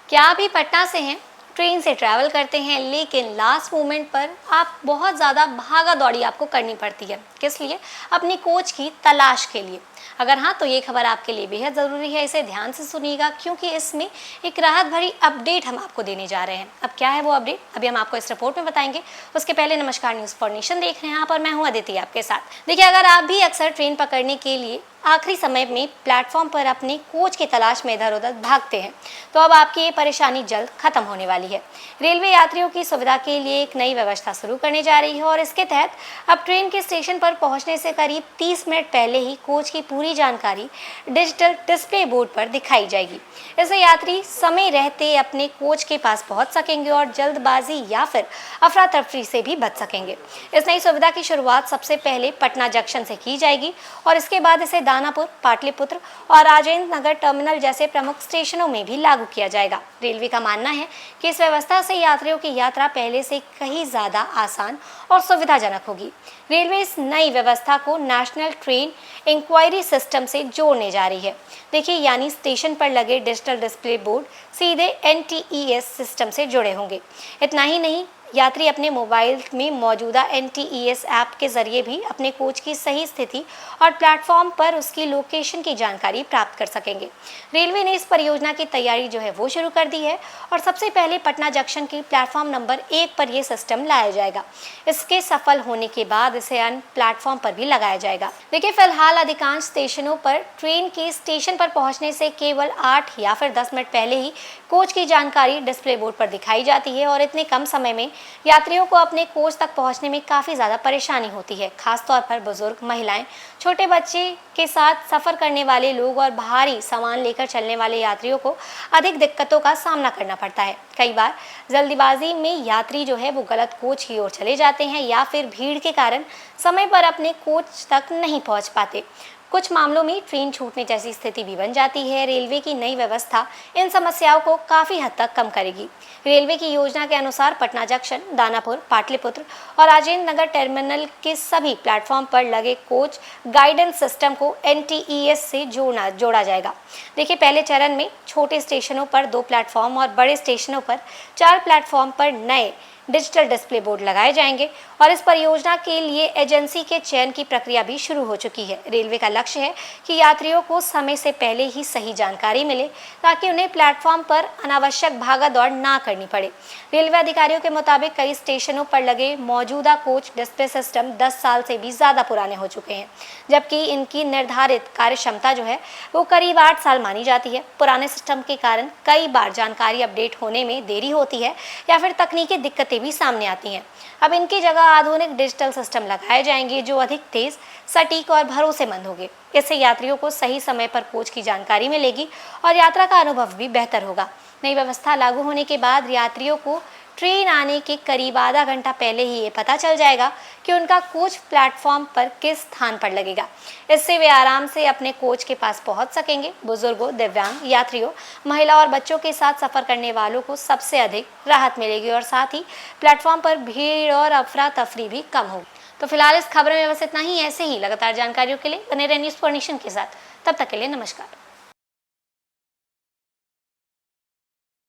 क्या आप भी पटना से हैं, ट्रेन से ट्रैवल करते हैं, लेकिन लास्ट मोमेंट पर आप बहुत ज़्यादा भागा दौड़ी आपको करनी पड़ती है, किस लिए? अपनी कोच की तलाश के लिए। अगर हाँ, तो ये खबर आपके लिए बेहद ज़रूरी है, इसे ध्यान से सुनिएगा क्योंकि इसमें एक राहत भरी अपडेट हम आपको देने जा रहे हैं। अब क्या है वो अपडेट, अभी हम आपको इस रिपोर्ट में बताएंगे। उसके पहले नमस्कार, न्यूज़ फॉर नेशन देख रहे हैं आप और मैं हूँ अदिति आपके साथ। देखिए, अगर आप भी अक्सर ट्रेन पकड़ने के लिए आखिरी समय में प्लेटफॉर्म पर अपने कोच की तलाश में इधर उधर भागते हैं, तो अब आपकी ये परेशानी जल्द खत्म होने वाली है। रेलवे यात्रियों की सुविधा के लिए एक नई व्यवस्था शुरू करने जा रही है और इसके तहत अब ट्रेन के स्टेशन पर पहुंचने से करीब 30 मिनट पहले ही कोच की पूरी जानकारी डिजिटल डिस्प्ले बोर्ड पर दिखाई जाएगी। इससे यात्री समय रहते अपने कोच के पास पहुंच सकेंगे और जल्दबाजी या फिर अफरा तफरी से भी बच सकेंगे। इस नई सुविधा की शुरुआत सबसे पहले पटना जंक्शन से की जाएगी और इसके बाद इसे दानापुर, पाटलिपुत्र और राजेंद्र नगर टर्मिनल जैसे प्रमुख स्टेशनों में भी लागू किया जाएगा। रेलवे का मानना है कि इस व्यवस्था से यात्रियों की यात्रा पहले से कहीं ज़्यादा आसान और सुविधाजनक होगी। रेलवे इस नई व्यवस्था को नेशनल ट्रेन इंक्वायरी सिस्टम से जोड़ने जा रही है। देखिए, यानी स्टेशन पर लगे डिजिटल डिस्प्ले बोर्ड सीधे NTES सिस्टम से जुड़े होंगे। इतना ही नहीं, यात्री अपने मोबाइल में मौजूदा NTES ऐप के जरिए भी अपने कोच की सही स्थिति और प्लेटफॉर्म पर उसकी लोकेशन की जानकारी प्राप्त कर सकेंगे। रेलवे ने इस परियोजना की तैयारी जो है वो शुरू कर दी है और सबसे पहले पटना जंक्शन की प्लेटफॉर्म नंबर 1 पर यह सिस्टम लाया जाएगा। इसके सफल होने के बाद इसे अन्य प्लेटफॉर्म पर भी लगाया जाएगा। देखिए, फिलहाल अधिकांश स्टेशनों पर ट्रेन के स्टेशन पर पहुंचने से केवल 8 या फिर 10 मिनट पहले ही कोच की जानकारी डिस्प्ले बोर्ड पर दिखाई जाती है और इतने कम समय में यात्रियों को अपने कोच तक पहुंचने में काफ़ी ज़्यादा परेशानी होती है। खासतौर पर बुजुर्ग, महिलाएं, छोटे बच्चे के साथ सफ़र करने वाले लोग और भारी सामान लेकर चलने वाले यात्रियों को अधिक दिक्कतों का सामना करना पड़ता है। कई बार जल्दबाजी में यात्री जो है वो गलत कोच की ओर चले जाते हैं या फिर भीड़ के कारण समय पर अपने कोच तक नहीं पहुंच पाते। कुछ मामलों में ट्रेन छूटने जैसी स्थिति भी बन जाती है। रेलवे की नई व्यवस्था इन समस्याओं को काफ़ी हद तक कम करेगी। रेलवे की योजना के अनुसार पटना जंक्शन, दानापुर, पाटलिपुत्र और राजेंद्र नगर टर्मिनल के सभी प्लेटफॉर्म पर लगे कोच गाइडेंस सिस्टम को NTES से जोड़ा जाएगा। देखिए, पहले चरण में छोटे स्टेशनों पर 2 प्लेटफॉर्म और बड़े स्टेशनों पर 4 प्लेटफॉर्म पर नए डिजिटल डिस्प्ले बोर्ड लगाए जाएंगे और इस परियोजना के लिए एजेंसी के चयन की प्रक्रिया भी शुरू हो चुकी है। रेलवे का लक्ष्य है कि यात्रियों को समय से पहले ही सही जानकारी मिले ताकि उन्हें प्लेटफॉर्म पर अनावश्यक भागा दौड़ ना करनी पड़े। रेलवे अधिकारियों के मुताबिक कई स्टेशनों पर लगे मौजूदा कोच डिस्प्ले सिस्टम 10 साल से भी ज़्यादा पुराने हो चुके हैं, जबकि इनकी निर्धारित कार्य क्षमता जो है वो करीब 8 साल मानी जाती है। पुराने सिस्टम के कारण कई बार जानकारी अपडेट होने में देरी होती है या फिर तकनीकी दिक्कतें भी सामने आती हैं। अब इनकी जगह आधुनिक डिजिटल सिस्टम लगाए जाएंगे जो अधिक तेज, सटीक और भरोसेमंद होंगे। इससे यात्रियों को सही समय पर कोच की जानकारी मिलेगी और यात्रा का अनुभव भी बेहतर होगा। नई व्यवस्था लागू होने के बाद यात्रियों को ट्रेन आने के करीब आधा घंटा पहले ही ये पता चल जाएगा कि उनका कोच प्लेटफॉर्म पर किस स्थान पर लगेगा। इससे वे आराम से अपने कोच के पास पहुंच सकेंगे। बुजुर्गों, दिव्यांग यात्रियों, महिला और बच्चों के साथ सफ़र करने वालों को सबसे अधिक राहत मिलेगी और साथ ही प्लेटफॉर्म पर भीड़ और अफरा तफरी भी कम होगी। तो फिलहाल इस खबर में बस इतना ही। ऐसे ही लगातार जानकारियों के लिए बने रहिए न्यूज़ फॉर नेशन के साथ। तब तक के लिए नमस्कार।